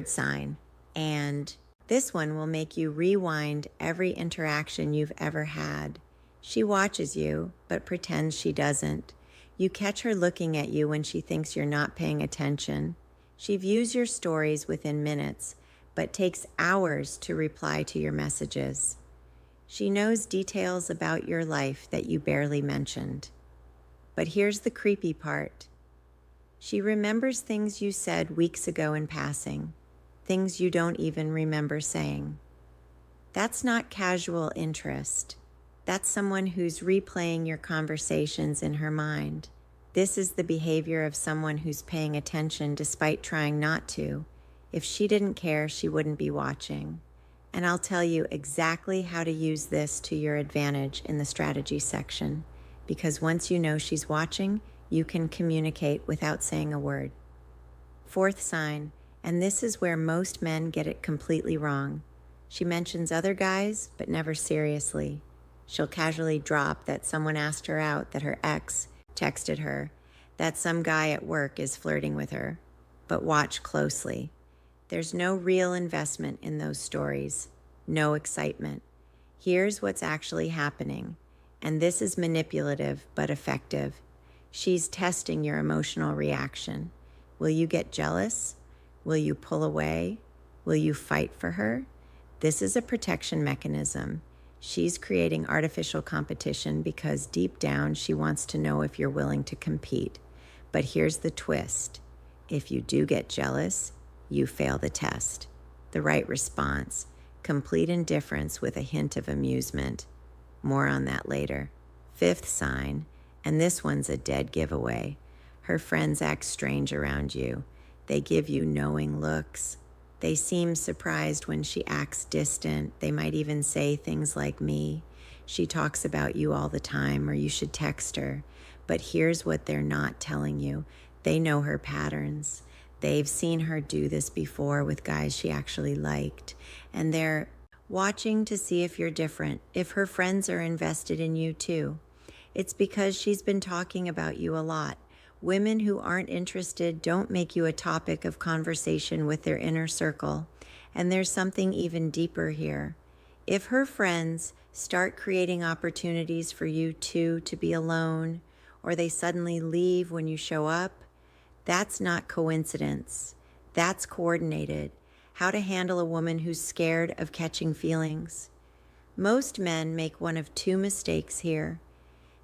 sign. And this one will make you rewind every interaction you've ever had. She watches you, but pretends she doesn't. You catch her looking at you when she thinks you're not paying attention. She views your stories within minutes, but takes hours to reply to your messages. She knows details about your life that you barely mentioned. But here's the creepy part. She remembers things you said weeks ago in passing, things you don't even remember saying. That's not casual interest. That's someone who's replaying your conversations in her mind. This is the behavior of someone who's paying attention despite trying not to. If she didn't care, she wouldn't be watching. And I'll tell you exactly how to use this to your advantage in the strategy section, because once you know she's watching, you can communicate without saying a word. Fourth sign, and this is where most men get it completely wrong. She mentions other guys, but never seriously. She'll casually drop that someone asked her out, that her ex texted her, that some guy at work is flirting with her. But watch closely. There's no real investment in those stories, no excitement. Here's what's actually happening, and this is manipulative but effective. She's testing your emotional reaction. Will you get jealous? Will you pull away? Will you fight for her? This is a protection mechanism. She's creating artificial competition because deep down she wants to know if you're willing to compete. But here's the twist. If you do get jealous, you fail the test. The right response, complete indifference with a hint of amusement. More on that later. Fifth sign, and this one's a dead giveaway. Her friends act strange around you. They give you knowing looks. They seem surprised when she acts distant. They might even say things like me. She talks about you all the time, or you should text her. But here's what they're not telling you. They know her patterns. They've seen her do this before with guys she actually liked. And they're watching to see if you're different, if her friends are invested in you too. It's because she's been talking about you a lot. Women who aren't interested don't make you a topic of conversation with their inner circle. And there's something even deeper here. If her friends start creating opportunities for you two to be alone, or they suddenly leave when you show up, that's not coincidence. That's coordinated. How to handle a woman who's scared of catching feelings. Most men make one of two mistakes here.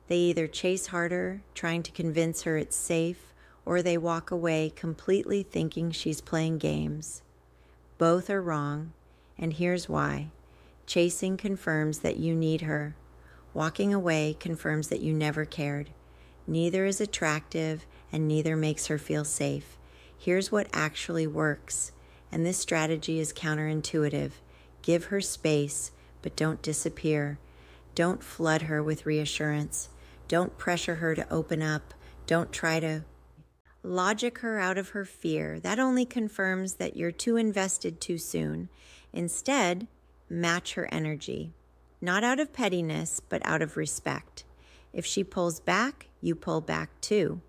They either chase harder, trying to convince her it's safe, or they walk away completely thinking she's playing games. Both are wrong, and here's why. Chasing confirms that you need her. Walking away confirms that you never cared. Neither is attractive, and neither makes her feel safe. Here's what actually works, and this strategy is counterintuitive. Give her space, but don't disappear. Don't flood her with reassurance. Don't pressure her to open up. Don't try to logic her out of her fear. That only confirms that you're too invested too soon. Instead, match her energy. Not out of pettiness, but out of respect. If she pulls back, you pull back too.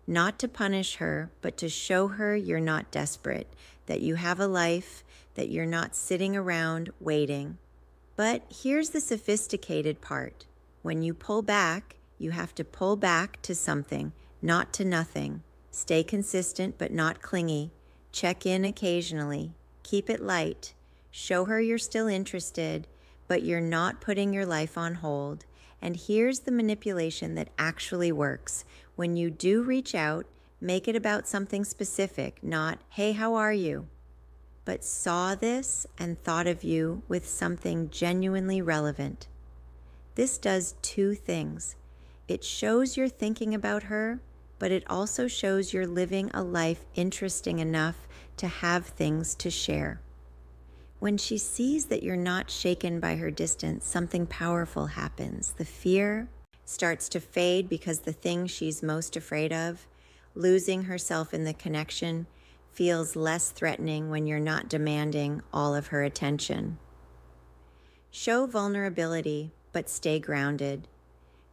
Not to punish her, but to show her you're not desperate, that you have a life, that you're not sitting around waiting. But here's the sophisticated part. When you pull back, you have to pull back to something, not to nothing. Stay consistent but not clingy. Check in occasionally. Keep it light. Show her you're still interested, but you're not putting your life on hold. And here's the manipulation that actually works. When you do reach out, make it about something specific, not, hey, how are you? But saw this and thought of you with something genuinely relevant. This does two things. It shows you're thinking about her, but it also shows you're living a life interesting enough to have things to share. When she sees that you're not shaken by her distance, something powerful happens. The fear starts to fade because the thing she's most afraid of, losing herself in the connection, feels less threatening when you're not demanding all of her attention. Show vulnerability, but stay grounded.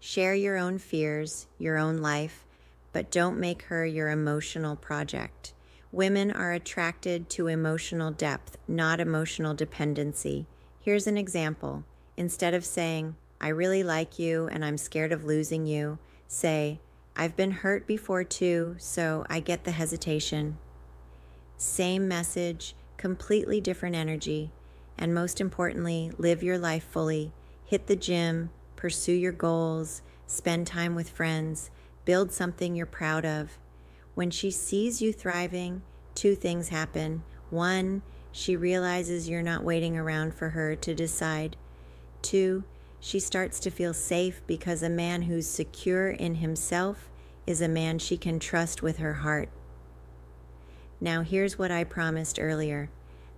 Share your own fears, your own life, but don't make her your emotional project. Women are attracted to emotional depth, not emotional dependency. Here's an example. Instead of saying, I really like you and I'm scared of losing you, say, I've been hurt before too, so I get the hesitation. Same message, completely different energy. And most importantly, live your life fully. Hit the gym, pursue your goals, spend time with friends, build something you're proud of. When she sees you thriving, two things happen. One, she realizes you're not waiting around for her to decide. Two, she starts to feel safe because a man who's secure in himself is a man she can trust with her heart. Now here's what I promised earlier.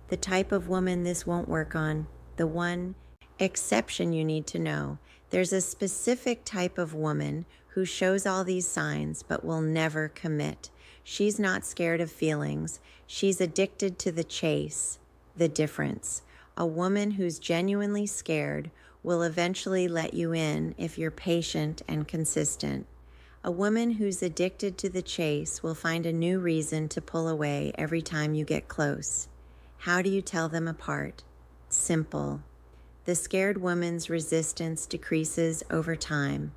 The type of woman this won't work on, the one exception you need to know. There's a specific type of woman who shows all these signs but will never commit. She's not scared of feelings. She's addicted to the chase. The difference. A woman who's genuinely scared will eventually let you in if you're patient and consistent. A woman who's addicted to the chase will find a new reason to pull away every time you get close. How do you tell them apart? Simple. The scared woman's resistance decreases over time.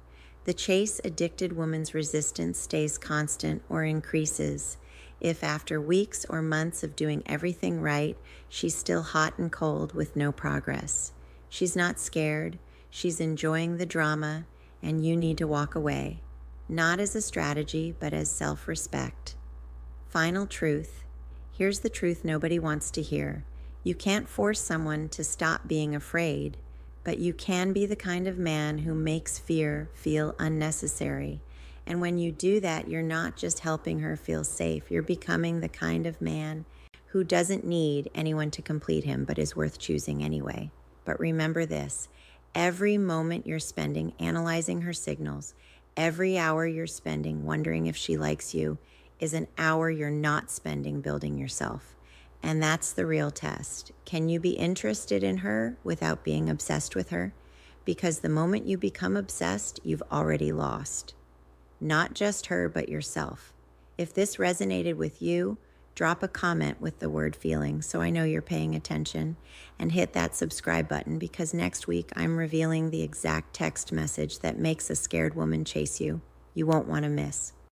The chase-addicted woman's resistance stays constant or increases. If after weeks or months of doing everything right, she's still hot and cold with no progress. She's not scared, she's enjoying the drama, and you need to walk away. Not as a strategy, but as self-respect. Final truth. Here's the truth nobody wants to hear. You can't force someone to stop being afraid, but you can be the kind of man who makes fear feel unnecessary. And when you do that, you're not just helping her feel safe. You're becoming the kind of man who doesn't need anyone to complete him, but is worth choosing anyway. But remember this, every moment you're spending analyzing her signals, every hour you're spending wondering if she likes you, is an hour you're not spending building yourself. And that's the real test. Can you be interested in her without being obsessed with her? Because the moment you become obsessed, you've already lost. Not just her, but yourself. If this resonated with you, drop a comment with the word feeling so I know you're paying attention, and hit that subscribe button because next week I'm revealing the exact text message that makes a scared woman chase you. You won't want to miss.